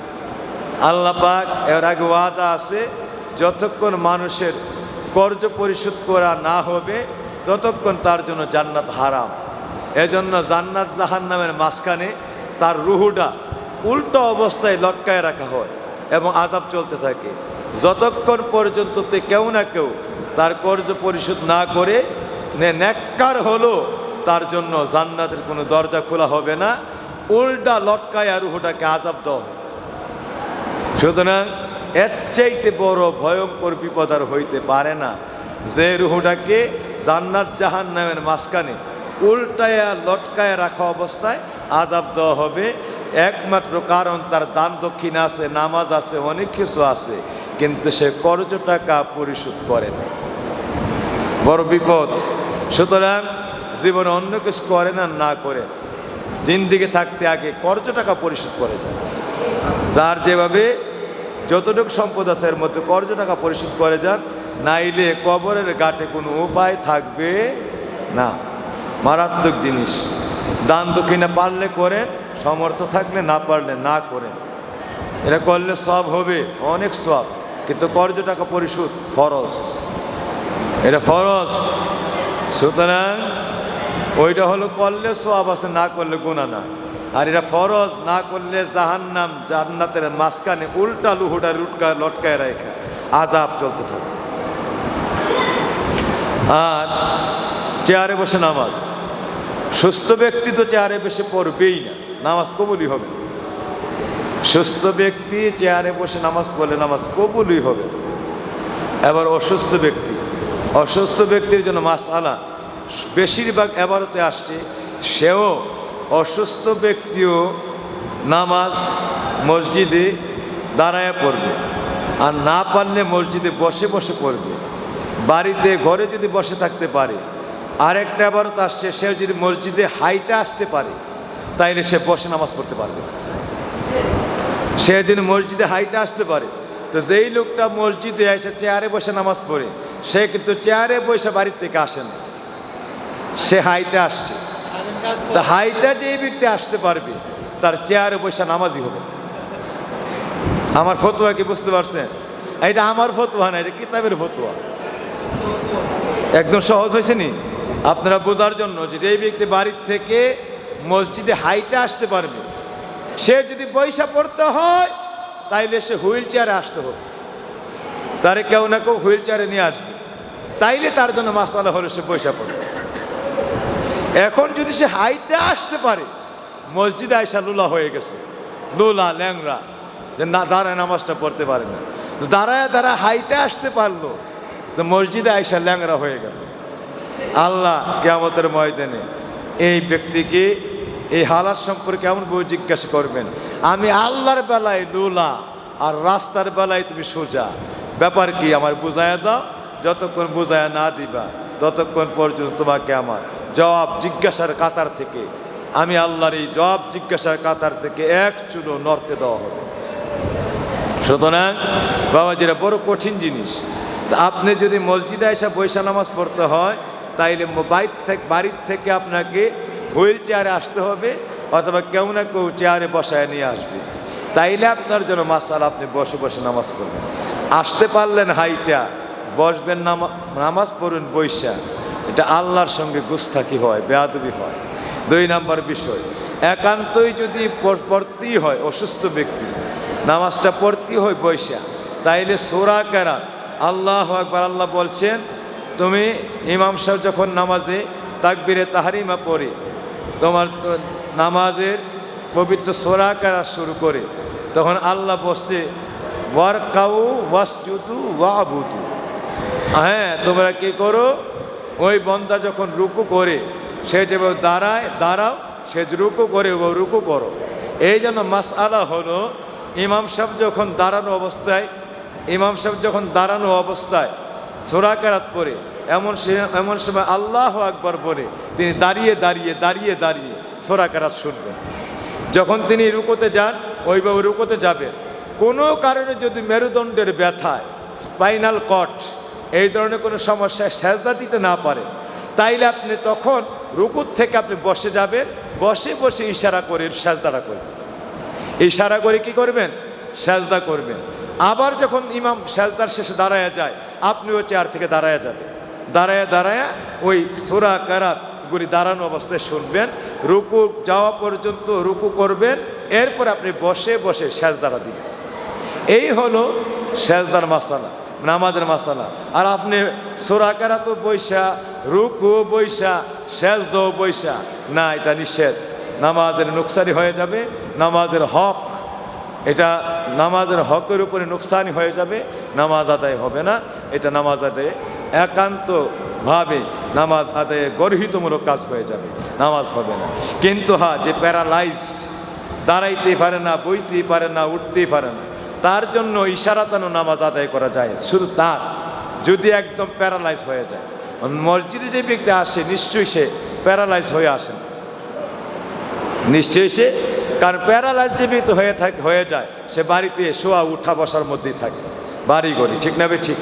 আল্লাহ পাক এর আগে ওয়াদা আছে, যতক্ষণ মানুষের কর্জ পরিশোধ করা না হবে ততক্ষণ তার জন্য জান্নাত হারাম। এজন্য জান্নাত জাহান্নামের মাঝখানে তার রুহুটা উল্টো অবস্থায় লটকায় রাখা হয় এবং আযাব চলতে থাকে, যতক্ষণ পর্যন্ত কেউ না কেউ তার কর্জ পরিশোধ না করে নেককার হলো, তার জন্য জান্নাতের কোনো দরজা খোলা হবে না, উল্টা লটকায় আর রুহুটাকে আযাব দেওয়া হবে। সুতরাং এর চাইতে বড় ভয়ঙ্কর বিপদ আর হইতে পারে না, যে রুহুটাকে জান্নাত জাহান্নামের মাঝখানে উল্টায়া লটকায় রাখা অবস্থায় আযাব দেওয়া হবে। একমাত্র কারণ তার দান দক্ষিণা আছে, নামাজ আছে, অনেক কিছু আছে, কিন্তু সে কর্জ টাকা পরিশোধ করে না, বড় বিপদ। সুতরাং জীবনে অন্য কিছু করে না করে জিন্দিগি থাকতে আগে কর্জ টাকা পরিশোধ করে যায়। যার যেভাবে যতটুকু সম্পদ আছে এর মধ্যে কর্জ টাকা পরিশোধ করে যান, নাইলে কবরের ঘাটে কোনো উপায় থাকবে না। মারাত্মক জিনিস। দান দক্ষিণা পারলে করে, সমর্থ থাকলে, না পারলে না করে। এটা করলে সব হবে, অনেক সব, কিন্তু কর্জ টাকা পরিশোধ ফরজ, এটা ফরজ। সুতরাং ওইটা হলো করলে সব আছে, না করলে গুনাহ না। আর এটা ফরজ, না করলে জাহান্নাম জান্নাতের মাঝখানে উল্টা লুহুটা লটকায় রেখে আযাব চলতে থাকে। আর চেয়ারে বসে নামাজ, সুস্থ ব্যক্তি তো চেয়ারে বসে পড়বেই না, নামাজ কবুলই হবে। সুস্থ ব্যক্তি চেয়ারে বসে নামাজ পড়লে নামাজ কবুলই হবে। এবার অসুস্থ ব্যক্তি, অসুস্থ ব্যক্তির জন্য মাসআলা বেশিরভাগ এবারতে আসছে, সেও অসুস্থ ব্যক্তিও নামাজ মসজিদে দাঁড়ায় পড়বে, আর না পারলে মসজিদে বসে বসে পড়বে। বাড়িতে ঘরে যদি বসে থাকতে পারে, আরেকটা আবারও আসছে, সে যদি মসজিদে হাইটা আসতে পারে তাইলে সে বসে নামাজ পড়তে পারবে। সে যদি মসজিদে হাইটা আসতে পারে, তো যেই লোকটা মসজিদে এসে চেয়ারে বসে নামাজ পড়ে, সে কিন্তু চেয়ারে বসে বাড়ির থেকে আসে না, সে হাইটা আসছে। তা হাইটা যেই ব্যক্তি আসতে পারবে তার চেয়ারে বসে নামাজই হবে। আমার ফতোয়া কি বুঝতে পারছেন? এটা আমার ফতোয়া না, এটা কিতাবের ফতোয়া। একদম সহজ হয়েছে নি আপনারা বোঝার জন্য, যে যেই ব্যক্তি বাড়ির থেকে মসজিদে হাইটা আসতে পারবে, সে যদি পয়সা পড়তে হয় তাইলে সে হুইল চেয়ারে আসতে হবে, তারে কেউ না কেউ হুইল চেয়ারে নিয়ে আসবে, তাইলে তার জন্য মাসালা হলে সে পয়সা পড়বে। এখন যদি সে হাইটা আসতে পারে, মসজিদে আইসা লুলা হয়ে গেছে, লুলা ল্যাংরা, যে না দাঁড়ায় নামাজটা পড়তে পারে না, দাঁড়ায় দাঁড়ায় হাইটা আসতে পারলো, তো মসজিদে আইসা ল্যাংরা হয়ে গেল। আল্লাহ কিয়ামতের ময়দানে এই ব্যক্তিকে এই হালাত সম্পর্কে এমন বই জিজ্ঞাসা করবেন, আমি আল্লাহর বেলায় লুলা আর রাস্তার বেলায় তুমি সোজা, ব্যাপার কি আমার বুঝাইয়া দাও। যতক্ষণ বুঝাইয়া না দিবা ততক্ষণ পর্যন্ত তোমাকে আমার জবাব জিজ্ঞাসার কাতার থেকে, আমি আল্লাহর এই জবাব জিজ্ঞাসার কাতার থেকে এক চুলো নড়তে দেওয়া হবে। সুতরাং বাবাজিরা, বড় কঠিন জিনিস। তা আপনি যদি মসজিদে এসে বৈশা নামাজ পড়তে হয়, তাইলে বাড়ির থেকে আপনাকে হুইল চেয়ারে আসতে হবে, অথবা কেউ না কেউ চেয়ারে বসায় নিয়ে আসবে, তাইলে আপনার জন্য মাসালা, আপনি বসে বসে নামাজ পড়বেন। আসতে পারলেন হাইটা, বসবেন নামাজ পড়ুন বৈশা, এটা আল্লাহর সঙ্গে গুস্তাখি হয়, বেয়াদবি হয়। 2 নম্বর বিষয়, একান্তই যদি পড়তেই হয়, অসুস্থ ব্যক্তি নামাজটা পড়তেই হয় বৈশা, তাইলে সূরা কেরাত, আল্লাহু আকবার, আল্লাহ বলছেন তুমি ইমাম সাহেব যখন নামাজে তাকবীরে তাহরিমা পড়ে তোমার নামাজের পবিত্র সূরা কেরাত শুরু করে, তখন আল্লাহ বলছে ওয়ারকাউ ওয়াসজুদু ওয়াবুদু, হ্যাঁ তোমরা কি করো, ওই বন্দা যখন রুকু করে সে যেভাবে দাঁড়াও, সে রুকু করে ও রুকু করো। এই জন্য মাসআলা হলো, ইমাম সাহেব যখন দাঁড়ানো অবস্থায় সূরা কেরাত পড়ে, এমন সময় আল্লাহু আকবার বলে তিনি দাঁড়িয়ে দাঁড়িয়ে দাঁড়িয়ে দাঁড়িয়ে সূরা কেরাত শুনবেন। যখন তিনি রুকুতে যান, ওইভাবে রুকুতে যাবেন। কোনো কারণে যদি মেরুদণ্ডের ব্যথায়, স্পাইনাল কর্ড, এই ধরনের কোনো সমস্যায় সেজদা দিতে না পারে, তাইলে আপনি তখন রুকুর থেকে আপনি বসে যাবেন, বসে বসে ইশারা করে সেজদাটা করবেন। ইশারা করে কি করবেন? সেজদা করবেন। আবার যখন ইমাম সেজদার শেষে দাঁড়ায়া যায়, আপনিও চেয়ার থেকে দাঁড়ায়া যাবেন, দাঁড়ায়া ওই সূরা কেরাতগুলি দাঁড়ানো অবস্থায় শুনবেন, রুকু যাওয়া পর্যন্ত রুকু করবেন, এরপর আপনি বসে বসে সেজদাটা দিবেন। এই হলো সেজদার মাসালা, নামাজের মাসালা। আর আপনি সূরা কেরাতও বৈশা, রুকুও বৈশা, সেজদাও বৈশা, না, এটা নিষেধ। নামাজের নুকসানি হয়ে যাবে, নামাজের হক, এটা নামাজের হকের উপরে নুকসানি হয়ে যাবে, নামাজ আদায় হবে না। এটা নামাজ আদায়ে একান্তভাবে নামাজ আদায়ে গর্হিতমূলক কাজ হয়ে যাবে, নামাজ হবে না। কিন্তু হ্যাঁ, যে প্যারালাইজড, দাঁড়াইতেই পারে না, বইতেই পারে না, উঠতেই পারে না, তার জন্য ইশারাতানো নামাজ আদায় করা যায়। শুধু তার যদি একদম প্যারালাইজ হয়ে যায়, মসজিদে যে ব্যক্তি আসে নিশ্চয়ই সে প্যারালাইজ হয়ে আসেন, নিশ্চয়ই সে, কারণ প্যারালাইজ যে ব্যক্তি হয়ে যায়, সে বাড়িতে শোয়া উঠা বসার মধ্যেই থাকে, বাড়ি ঘড়ি, ঠিক না বে ঠিক?